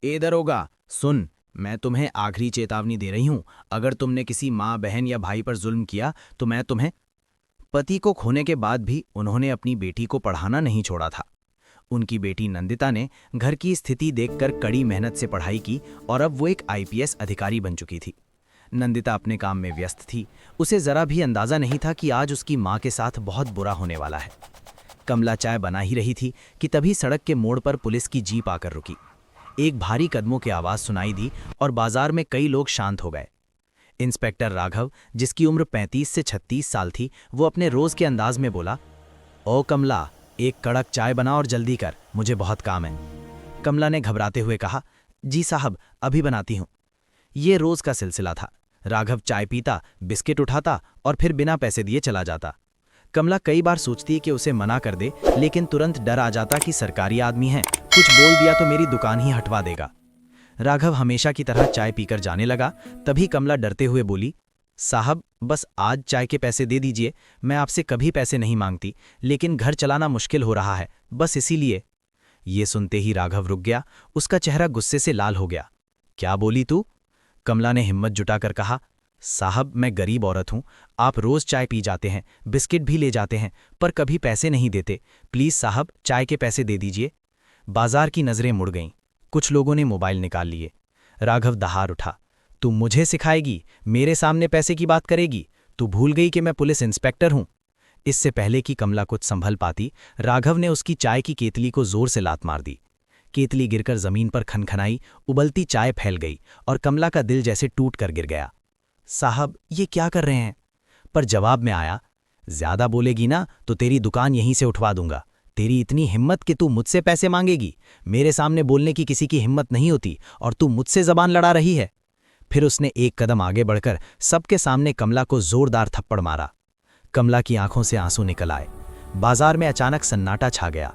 ए दरोगा, सुन। मैं तुम्हें आखिरी चेतावनी दे रही हूं। अगर तुमने किसी माँ, बहन या भाई पर जुल्म किया तो मैं तुम्हें। पति को खोने के बाद भी उन्होंने अपनी बेटी को पढ़ाना नहीं छोड़ा था। उनकी बेटी नंदिता ने घर की स्थिति देखकर कड़ी मेहनत से पढ़ाई की और अब वो एक आईपीएस अधिकारी बन चुकी थी। नंदिता अपने काम में व्यस्त थी। उसे जरा भी अंदाजा नहीं था कि आज उसकी माँ के साथ बहुत बुरा होने वाला है। कमला चाय बना ही रही थी कि तभी सड़क के मोड़ पर पुलिस की जीप आकर रुकी। एक भारी कदमों की आवाज सुनाई दी और बाजार में कई लोग शांत हो गए। इंस्पेक्टर राघव, जिसकी उम्र 35 से 36 साल थी, वो अपने रोज के अंदाज में बोला, ओ कमला, एक कड़क चाय बना और जल्दी कर, मुझे बहुत काम है। कमला ने घबराते हुए कहा, जी साहब, अभी बनाती हूँ। ये रोज का सिलसिला था। राघव चाय पीता, बिस्किट उठाता और फिर बिना पैसे दिए चला जाता। कमला कई बार सोचती कि उसे मना कर दे, लेकिन तुरंत डर आ जाता कि सरकारी आदमी है, कुछ बोल दिया तो मेरी दुकान ही हटवा देगा। राघव हमेशा की तरह चाय पीकर जाने लगा। तभी कमला डरते हुए बोली, साहब, बस आज चाय के पैसे दे दीजिए। मैं आपसे कभी पैसे नहीं मांगती, लेकिन घर चलाना मुश्किल हो रहा है, बस इसीलिए। ये सुनते ही राघव रुक गया। उसका चेहरा गुस्से से लाल हो गया। क्या बोली तू? कमला ने हिम्मत जुटाकर कहा, साहब, मैं गरीब औरत हूं। आप रोज चाय पी जाते हैं, बिस्किट भी ले जाते हैं, पर कभी पैसे नहीं देते। प्लीज साहब, चाय के पैसे दे दीजिए। बाजार की नजरें मुड़ गईं। कुछ लोगों ने मोबाइल निकाल लिए। राघव दहाड़ उठा, तू मुझे सिखाएगी? मेरे सामने पैसे की बात करेगी? तू भूल गई कि मैं पुलिस इंस्पेक्टर हूं। इससे पहले कि कमला कुछ संभल पाती, राघव ने उसकी चाय की केतली को जोर से लात मार दी। केतली गिरकर जमीन पर खनखनाई, उबलती चाय फैल गई और कमला का दिल जैसे टूट कर गिर गया। साहब, ये क्या कर रहे हैं? पर जवाब में आया, ज्यादा बोलेगी ना तो तेरी दुकान यहीं से उठवा दूंगा। तेरी इतनी हिम्मत कि तू मुझसे पैसे मांगेगी? मेरे सामने बोलने की किसी की हिम्मत नहीं होती और तू मुझसे जबान लड़ा रही है। फिर उसने एक कदम आगे बढ़कर सबके सामने कमला को जोरदार थप्पड़ मारा। कमला की आंखों से आंसू निकल आए। बाजार में अचानक सन्नाटा छा गया।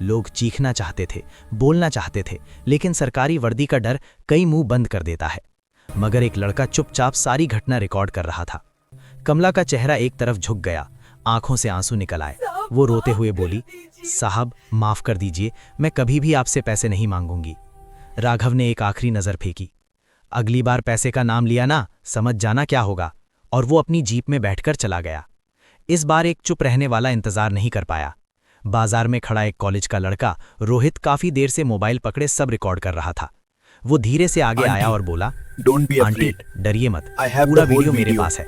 लोग चीखना चाहते थे, बोलना चाहते थे, लेकिन सरकारी वर्दी का डर कई मुंह बंद कर देता है। मगर एक लड़का चुपचाप सारी घटना रिकॉर्ड कर रहा था। कमला का चेहरा एक तरफ झुक गया, आंखों से आंसू निकल आए। वो रोते हुए बोली, साहब, माफ कर दीजिए, मैं कभी भी आपसे पैसे नहीं मांगूंगी। राघव ने एक आखिरी नजर फेंकी। अगली बार पैसे का नाम लिया ना, समझ जाना क्या होगा। और वो अपनी जीप में बैठकर चला गया। इस बार एक चुप रहने वाला इंतजार नहीं कर पाया। बाजार में खड़ा एक कॉलेज का लड़का रोहित काफी देर से मोबाइल पकड़े सब रिकॉर्ड कर रहा था। वो धीरे से आगे आया और बोला, आंटी, डरिए मत, पूरा वीडियो मेरे पास है।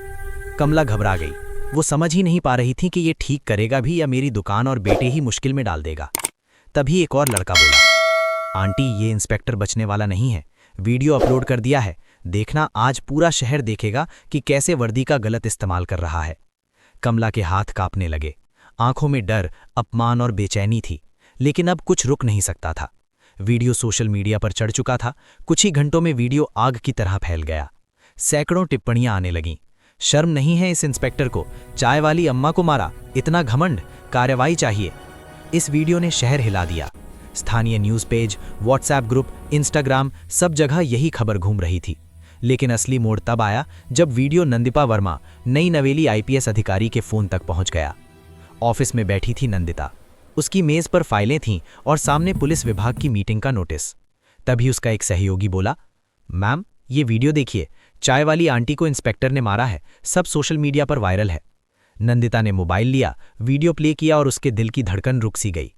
कमला घबरा गई। वो समझ ही नहीं पा रही थी कि ये ठीक करेगा भी या मेरी दुकान और बेटे ही मुश्किल में डाल देगा। तभी एक और लड़का बोला, आंटी, ये इंस्पेक्टर बचने वाला नहीं है। वीडियो अपलोड कर दिया है, देखना आज पूरा शहर देखेगा कि कैसे वर्दी का गलत इस्तेमाल कर रहा है। कमला के हाथ कांपने लगे, आंखों में डर, अपमान और बेचैनी थी, लेकिन अब कुछ रुक नहीं सकता था। वीडियो सोशल मीडिया पर चढ़ चुका था। कुछ ही घंटों में वीडियो आग की तरह फैल गया। सैकड़ों टिप्पणियां आने लगीं। शर्म नहीं है इस इंस्पेक्टर को? चाय वाली अम्मा को मारा, इतना घमंड, कार्रवाई चाहिए। इस वीडियो ने शहर हिला दिया। स्थानीय news page, WhatsApp group, Instagram, सब जगह यही खबर घूम रही थी। लेकिन असली मोड़ तब आया जब वीडियो नंदिता वर्मा, नई नवेली आईपीएस अधिकारी के फोन तक पहुंच गया। ऑफिस में बैठी थी नंदिता। उसकी मेज पर फाइलें थीं और सामने पुलिस विभाग की मीटिंग का नोटिस। तभी उसका एक सहयोगी बोला, मैम, ये वीडियो देखिए, चाय वाली आंटी को इंस्पेक्टर ने मारा है, सब सोशल मीडिया पर वायरल है। नंदिता ने मोबाइल लिया, वीडियो प्ले किया और उसके दिल की धड़कन रुक सी गई।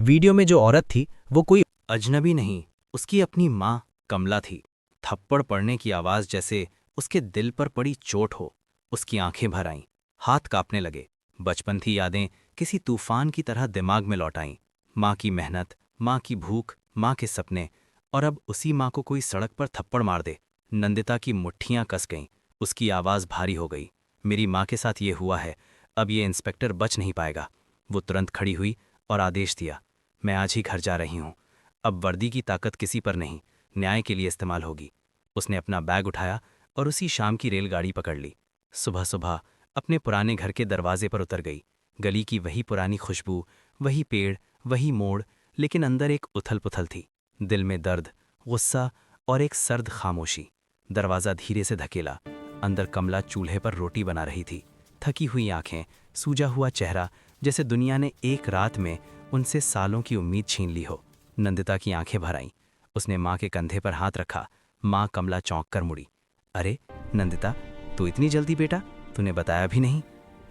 वीडियो में जो औरत थी वो कोई अजनबी नहीं, उसकी अपनी माँ कमला थी। थप्पड़ पड़ने की आवाज जैसे उसके दिल पर पड़ी चोट हो। उसकी आंखें भर आईं, हाथ कांपने लगे। बचपन की यादें किसी तूफान की तरह दिमाग में लौट आईं। माँ की मेहनत, माँ की भूख, माँ के सपने, और अब उसी माँ को कोई सड़क पर थप्पड़ मार दे। नंदिता की मुट्ठियां कस गईं, उसकी आवाज़ भारी हो गई। मेरी माँ के साथ ये हुआ है, अब ये इंस्पेक्टर बच नहीं पाएगा। वो तुरंत खड़ी हुई और आदेश दिया, मैं आज ही घर जा रही हूँ। अब वर्दी की ताकत किसी पर नहीं, न्याय के लिए इस्तेमाल होगी। उसने अपना बैग उठाया और उसी शाम की रेलगाड़ी पकड़ ली। सुबह सुबह अपने पुराने घर के दरवाजे पर उतर गई। गली की वही पुरानी खुशबू, वही पेड़, वही मोड़, लेकिन अंदर एक उथल पुथल थी। दिल में दर्द, गुस्सा और एक सर्द खामोशी। दरवाज़ा धीरे से धकेला। अंदर कमला चूल्हे पर रोटी बना रही थी। थकी हुई आंखें, सूजा हुआ चेहरा, जैसे दुनिया ने एक रात में उनसे सालों की उम्मीद छीन ली हो। नंदिता की आंखें भर आईं। उसने माँ के कंधे पर हाथ रखा। माँ कमला चौंक कर मुड़ी। अरे नंदिता, तू इतनी जल्दी बेटा, तूने बताया भी नहीं।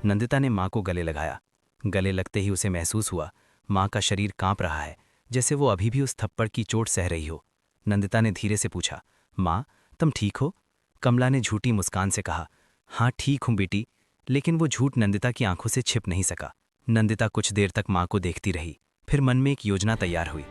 नंदिता ने माँ को गले लगाया। गले लगते ही उसे महसूस हुआ माँ का शरीर कांप रहा है, जैसे वो अभी भी उस थप्पड़ की चोट सह रही हो। नंदिता ने धीरे से पूछा, माँ तुम ठीक हो? कमला ने झूठी मुस्कान से कहा, हाँ ठीक हूँ बेटी। लेकिन वो झूठ नंदिता की आंखों से छिप नहीं सका। नंदिता कुछ देर तक माँ को देखती रही, फिर मन में एक योजना तैयार हुई।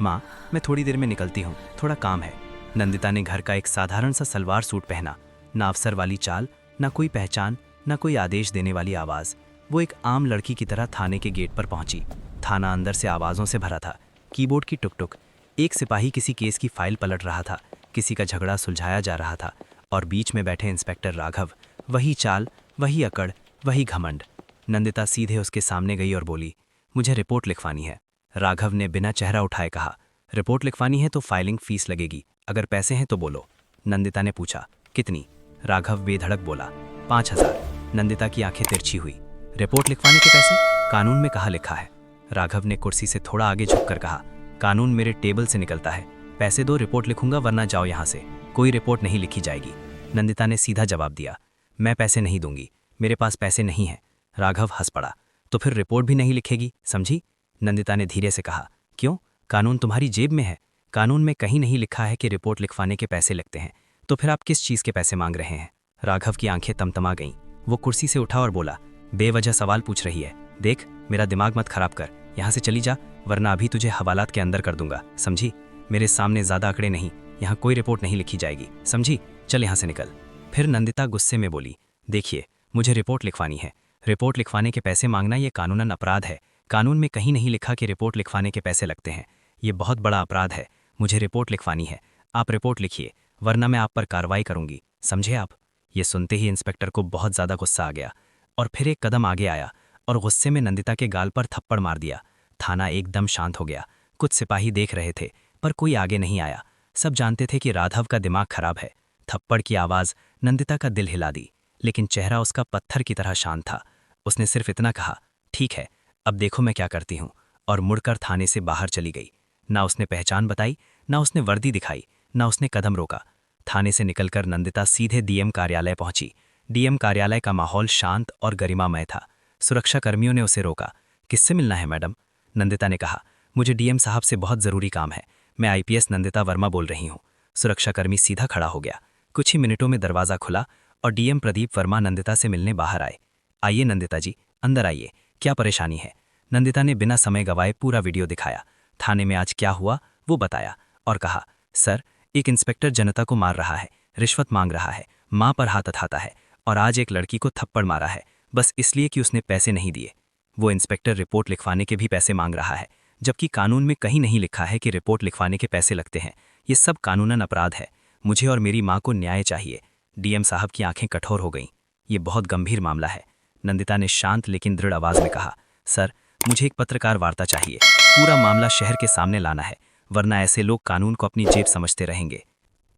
माँ, मैं थोड़ी देर में निकलती हूँ, थोड़ा काम है। नंदिता ने घर का एक साधारण सा सलवार सूट पहना। ना अफसर वाली चाल, ना कोई पहचान, ना कोई आदेश देने वाली आवाज़। वो एक आम लड़की की तरह थाने के गेट पर पहुंची। थाना अंदर से आवाज़ों से भरा था, कीबोर्ड की टुक-टुक। एक सिपाही किसी केस की फाइल पलट रहा था, किसी का झगड़ा सुलझाया जा रहा था, और बीच में बैठे इंस्पेक्टर राघव। वही चाल, वही अकड़, वही घमंड। नंदिता सीधे उसके सामने गई और बोली, मुझे रिपोर्ट लिखवानी है। राघव ने बिना चेहरा उठाए कहा, रिपोर्ट लिखवानी है तो फाइलिंग फीस लगेगी, अगर पैसे हैं तो बोलो। नंदिता ने पूछा, कितनी? राघव बेधड़क बोला, 5,000। नंदिता की आंखें तिरछी हुई। रिपोर्ट लिखवाने के पैसे? कानून में कहाँ लिखा है? राघव ने कुर्सी से थोड़ा आगे झुककर कहा, कानून मेरे टेबल से निकलता है। पैसे दो, रिपोर्ट लिखूंगा, वरना जाओ यहाँ से। कोई रिपोर्ट नहीं लिखी जाएगी। नंदिता ने सीधा जवाब दिया, मैं पैसे नहीं दूंगी, मेरे पास पैसे नहीं हैं। राघव हंस पड़ा, तो फिर रिपोर्ट भी नहीं लिखेगी, समझी? नंदिता ने धीरे से कहा, क्यों? कानून तुम्हारी जेब में है। कानून में कहीं नहीं लिखा है कि रिपोर्ट लिखवाने के पैसे लगते हैं। तो फिर आप किस चीज़ के पैसे मांग रहे हैं? राघव की आंखें तमतमा गईं। वो कुर्सी से उठा और बोला, बेवजह सवाल पूछ रही है, देख मेरा दिमाग मत खराब कर, यहाँ से चली जा, वरना अभी तुझे हवालात के अंदर कर दूंगा, समझी? मेरे सामने ज़्यादा आंकड़े नहीं, यहाँ कोई रिपोर्ट नहीं लिखी जाएगी, समझी? चल यहाँ से निकल। फिर नंदिता गुस्से में बोली, देखिए मुझे रिपोर्ट लिखवानी है। रिपोर्ट लिखवाने के पैसे मांगना ये कानूनन अपराध है। कानून में कहीं नहीं लिखा कि रिपोर्ट लिखवाने के पैसे लगते हैं। ये बहुत बड़ा अपराध है। मुझे रिपोर्ट लिखवानी है। आप रिपोर्ट लिखिए, वरना मैं आप पर कार्रवाई करूंगी, समझे आप? ये सुनते ही इंस्पेक्टर को बहुत ज़्यादा गुस्सा आ गया और फिर एक कदम आगे आया और गुस्से में नंदिता के गाल पर थप्पड़ मार दिया। थाना एकदम शांत हो गया। कुछ सिपाही देख रहे थे, पर कोई आगे नहीं आया। सब जानते थे कि राघव का दिमाग खराब है। थप्पड़ की आवाज़ नंदिता का दिल हिला दी, लेकिन चेहरा उसका पत्थर की तरह शांत था। उसने सिर्फ इतना कहा, ठीक है, अब देखो मैं क्या करती हूँ, और मुड़कर थाने से बाहर चली गई। ना उसने पहचान बताई, ना उसने वर्दी दिखाई, ना उसने कदम रोका। थाने से निकलकर नंदिता सीधे डीएम कार्यालय पहुंची। डीएम कार्यालय का माहौल शांत और गरिमामय था। सुरक्षाकर्मियों ने उसे रोका। किससे मिलना है मैडम? नंदिता ने कहा, मुझे डीएम साहब से बहुत ज़रूरी काम है। मैं आईपीएस नंदिता वर्मा बोल रही हूँ। सुरक्षाकर्मी सीधा खड़ा हो गया। कुछ ही मिनटों में दरवाज़ा खुला और डीएम प्रदीप वर्मा नंदिता से मिलने बाहर आए। आइए नंदिता जी, अंदर आइए, क्या परेशानी है? नंदिता ने बिना समय गवाए पूरा वीडियो दिखाया। थाने में आज क्या हुआ वो बताया और कहा, सर, एक इंस्पेक्टर जनता को मार रहा है, रिश्वत मांग रहा है, माँ पर हाथ उठाता है, और आज एक लड़की को थप्पड़ मारा है, बस इसलिए कि उसने पैसे नहीं दिए। वो इंस्पेक्टर रिपोर्ट लिखवाने के भी पैसे मांग रहा है, जबकि कानून में कहीं नहीं लिखा है कि रिपोर्ट लिखवाने के पैसे लगते हैं। ये सब कानूनन अपराध है। मुझे और मेरी माँ को न्याय चाहिए। डीएम साहब की आंखें कठोर हो गईं। ये बहुत गंभीर मामला है। नंदिता ने शांत लेकिन दृढ़ आवाज में कहा, सर, मुझे एक पत्रकार वार्ता चाहिए। पूरा मामला शहर के सामने लाना है, वरना ऐसे लोग कानून को अपनी जेब समझते रहेंगे।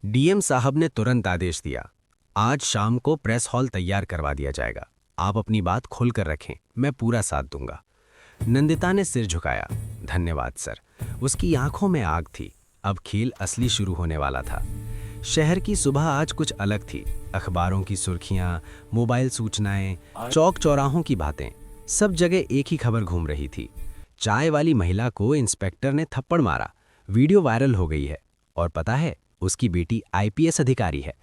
डीएम साहब ने तुरंत आदेश दिया, आज शाम को प्रेस हॉल तैयार करवा दिया जाएगा। आप अपनी बात खोलकर रखें, मैं पूरा साथ दूंगा। नंदिता ने सिर झुकाया, धन्यवाद सर। उसकी आंखों में आग थी। अब खेल असली शुरू होने वाला था। शहर की सुबह आज कुछ अलग थी। अखबारों की सुर्खियां, मोबाइल सूचनाएं, चौक चौराहों की बातें, सब जगह एक ही खबर घूम रही थी। चाय वाली महिला को इंस्पेक्टर ने थप्पड़ मारा। वीडियो वायरल हो गई है, और पता है, उसकी बेटी आईपीएस अधिकारी है।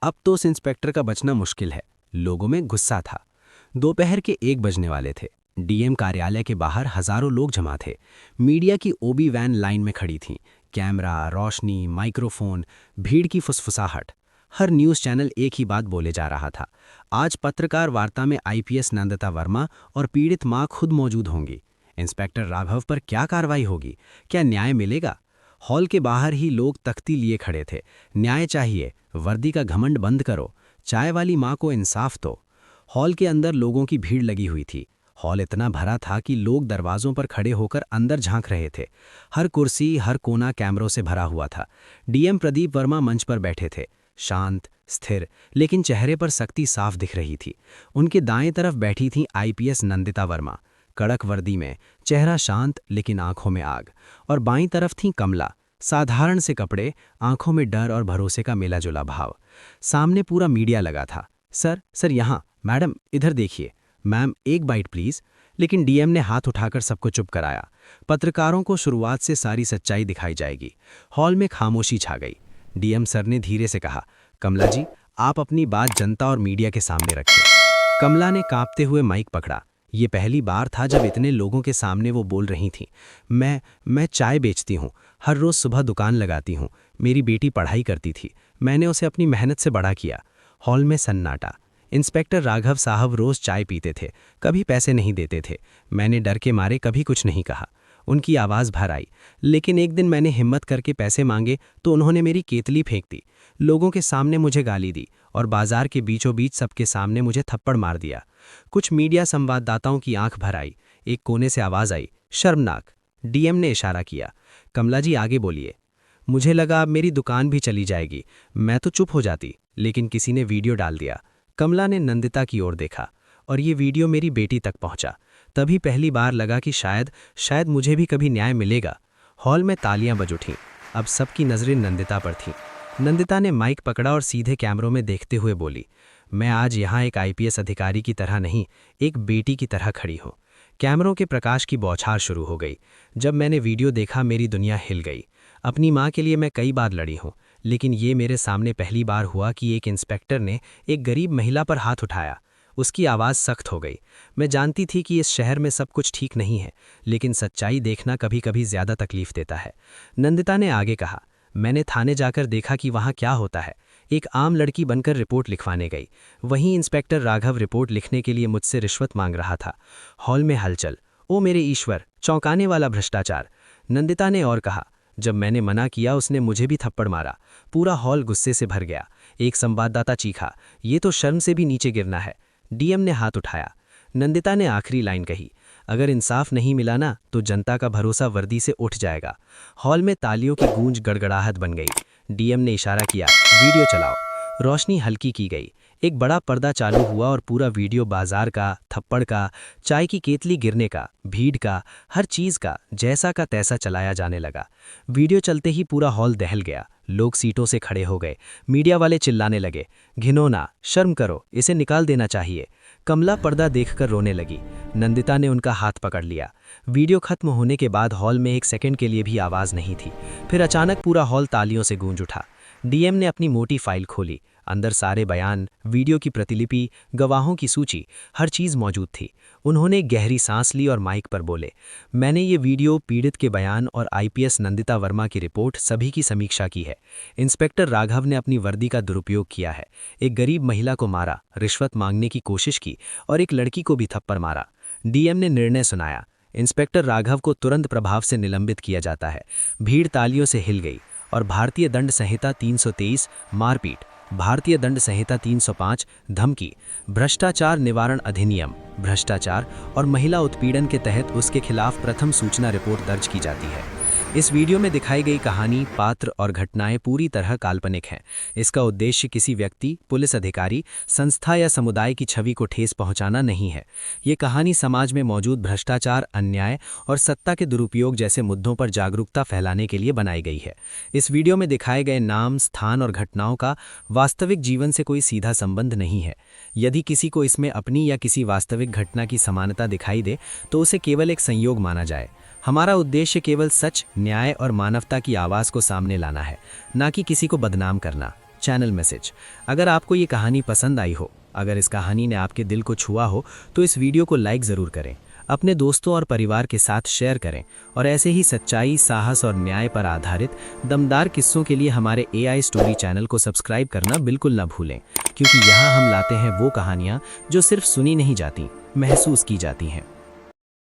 अब तो उस इंस्पेक्टर का बचना मुश्किल है। लोगों में गुस्सा था। दोपहर के 1 बजने वाले थे। डीएम कार्यालय के बाहर हजारों लोग जमा थे। मीडिया की ओबी वैन लाइन में खड़ी थी। कैमरा, रोशनी, माइक्रोफोन, भीड़ की फुसफुसाहट। हर न्यूज़ चैनल एक ही बात बोले जा रहा था, आज पत्रकार वार्ता में आईपीएस नंदिता वर्मा और पीड़ित मां खुद मौजूद होंगी। इंस्पेक्टर राघव पर क्या कार्रवाई होगी? क्या न्याय मिलेगा? हॉल के बाहर ही लोग तख्ती लिए खड़े थे। न्याय चाहिए, वर्दी का घमंड बंद करो, चाय वाली मां को इंसाफ दो। हॉल के अंदर लोगों की भीड़ लगी हुई थी। हॉल इतना भरा था कि लोग दरवाजों पर खड़े होकर अंदर झांक रहे थे। हर कुर्सी, हर कोना कैमरों से भरा हुआ था। डीएम प्रदीप वर्मा मंच पर बैठे थे, शांत, स्थिर, लेकिन चेहरे पर सख्ती साफ दिख रही थी। उनके दाएं तरफ बैठी थी आईपीएस नंदिता वर्मा, कड़क वर्दी में, चेहरा शांत लेकिन आंखों में आग। और बाईं तरफ थी कमला, साधारण से कपड़े, आंखों में डर और भरोसे का मिला जुला भाव। सामने पूरा मीडिया लगा था। सर यहाँ, मैडम इधर देखिए, मैम एक बाइट प्लीज। लेकिन डीएम ने हाथ उठाकर सबको चुप कराया। पत्रकारों को शुरुआत से सारी सच्चाई दिखाई जाएगी। हॉल में खामोशी छा गई। डीएम सर ने धीरे से कहा, कमला जी, आप अपनी बात जनता और मीडिया के सामने रखें। कमला ने कांपते हुए माइक पकड़ा। ये पहली बार था जब इतने लोगों के सामने वो बोल रही थीं। मैं चाय बेचती हूँ, हर रोज़ सुबह दुकान लगाती हूँ। मेरी बेटी पढ़ाई करती थी, मैंने उसे अपनी मेहनत से बड़ा किया। हॉल में सन्नाटा। इंस्पेक्टर राघव साहब रोज़ चाय पीते थे, कभी पैसे नहीं देते थे। मैंने डर के मारे कभी कुछ नहीं कहा। उनकी आवाज़ भर आई। लेकिन एक दिन मैंने हिम्मत करके पैसे मांगे तो उन्होंने मेरी केतली फेंक दी, लोगों के सामने मुझे गाली दी और बाजार के बीचों बीच सबके सामने मुझे थप्पड़ मार दिया। कुछ मीडिया संवाददाताओं की आंख भर आई। एक कोने से आवाज़ आई, शर्मनाक। डीएम ने इशारा किया, कमला जी आगे बोलिए। मुझे लगा अब मेरी दुकान भी चली जाएगी। मैं तो चुप हो जाती, लेकिन किसी ने वीडियो डाल दिया। कमला ने नंदिता की ओर देखा और ये वीडियो मेरी बेटी तक पहुंचा। तभी पहली बार लगा कि शायद मुझे भी कभी न्याय मिलेगा। हॉल में तालियां बज उठीं। अब सबकी नज़रें नंदिता पर थीं। नंदिता ने माइक पकड़ा और सीधे कैमरों में देखते हुए बोली, मैं आज यहाँ एक आईपीएस अधिकारी की तरह नहीं, एक बेटी की तरह खड़ी हूँ। कैमरों के प्रकाश की बौछार शुरू हो गई। जब मैंने वीडियो देखा मेरी दुनिया हिल गई। अपनी माँ के लिए मैं कई बार लड़ी हूँ, लेकिन ये मेरे सामने पहली बार हुआ कि एक इंस्पेक्टर ने एक गरीब महिला पर हाथ उठाया। उसकी आवाज़ सख्त हो गई। मैं जानती थी कि इस शहर में सब कुछ ठीक नहीं है, लेकिन सच्चाई देखना कभी कभी ज़्यादा तकलीफ देता है। नंदिता ने आगे कहा, मैंने थाने जाकर देखा कि वहाँ क्या होता है। एक आम लड़की बनकर रिपोर्ट लिखवाने गई। वहीं इंस्पेक्टर राघव रिपोर्ट लिखने के लिए मुझसे रिश्वत मांग रहा था। हॉल में हलचल। ओ मेरे ईश्वर, चौंकाने वाला भ्रष्टाचार। नंदिता ने और कहा, जब मैंने मना किया उसने मुझे भी थप्पड़ मारा। पूरा हॉल गुस्से से भर गया। एक संवाददाता चीखा, ये तो शर्म से भी नीचे गिरना है। डीएम ने हाथ उठाया। नंदिता ने आखिरी लाइन कही, अगर इंसाफ नहीं मिला ना तो जनता का भरोसा वर्दी से उठ जाएगा। हॉल में तालियों की गूंज गड़गड़ाहट बन गई। डीएम ने इशारा किया, वीडियो चलाओ। रोशनी हल्की की गई। एक बड़ा पर्दा चालू हुआ और पूरा वीडियो बाजार का, थप्पड़ का, चाय की केतली गिरने का, भीड़ का, हर चीज़ का जैसा का तैसा चलाया जाने लगा। वीडियो चलते ही पूरा हॉल दहल गया। लोग सीटों से खड़े हो गए। मीडिया वाले चिल्लाने लगे, घिनौना, शर्म करो, इसे निकाल देना चाहिए। कमला पर्दा देखकर रोने लगी। नंदिता ने उनका हाथ पकड़ लिया। वीडियो खत्म होने के बाद हॉल में एक सेकंड के लिए भी आवाज़ नहीं थी। फिर अचानक पूरा हॉल तालियों से गूंज उठा। डीएम ने अपनी मोटी फाइल खोली। अंदर सारे बयान, वीडियो की प्रतिलिपि, गवाहों की सूची, हर चीज़ मौजूद थी। उन्होंने गहरी सांस ली और माइक पर बोले, मैंने ये वीडियो, पीड़ित के बयान और आईपीएस नंदिता वर्मा की रिपोर्ट सभी की समीक्षा की है। इंस्पेक्टर राघव ने अपनी वर्दी का दुरुपयोग किया है। एक गरीब महिला को मारा, रिश्वत मांगने की कोशिश की और एक लड़की को भी थप्पड़ मारा। डीएम ने निर्णय सुनाया, इंस्पेक्टर राघव को तुरंत प्रभाव से निलंबित किया जाता है। भीड़ तालियों से हिल गई और भारतीय दंड संहिता 323 मारपीट, भारतीय दंड संहिता 305 धमकी, भ्रष्टाचार निवारण अधिनियम भ्रष्टाचार और महिला उत्पीड़न के तहत उसके खिलाफ प्रथम सूचना रिपोर्ट दर्ज की जाती है। इस वीडियो में दिखाई गई कहानी, पात्र और घटनाएं पूरी तरह काल्पनिक हैं। इसका उद्देश्य किसी व्यक्ति, पुलिस अधिकारी, संस्था या समुदाय की छवि को ठेस पहुंचाना नहीं है। ये कहानी समाज में मौजूद भ्रष्टाचार, अन्याय और सत्ता के दुरुपयोग जैसे मुद्दों पर जागरूकता फैलाने के लिए बनाई गई है। इस वीडियो में दिखाए गए नाम, स्थान और घटनाओं का वास्तविक जीवन से कोई सीधा संबंध नहीं है। यदि किसी को इसमें अपनी या किसी वास्तविक घटना की समानता दिखाई दे तो उसे केवल एक संयोग माना जाए। हमारा उद्देश्य केवल सच, न्याय और मानवता की आवाज़ को सामने लाना है, ना कि किसी को बदनाम करना। चैनल मैसेज, अगर आपको ये कहानी पसंद आई हो, अगर इस कहानी ने आपके दिल को छुआ हो तो इस वीडियो को लाइक ज़रूर करें, अपने दोस्तों और परिवार के साथ शेयर करें और ऐसे ही सच्चाई, साहस और न्याय पर आधारित दमदार किस्सों के लिए हमारे AI स्टोरी चैनल को सब्सक्राइब करना बिल्कुल न भूलें, क्योंकि यहाँ हम लाते हैं वो कहानियाँ जो सिर्फ सुनी नहीं जाती, महसूस की जाती हैं।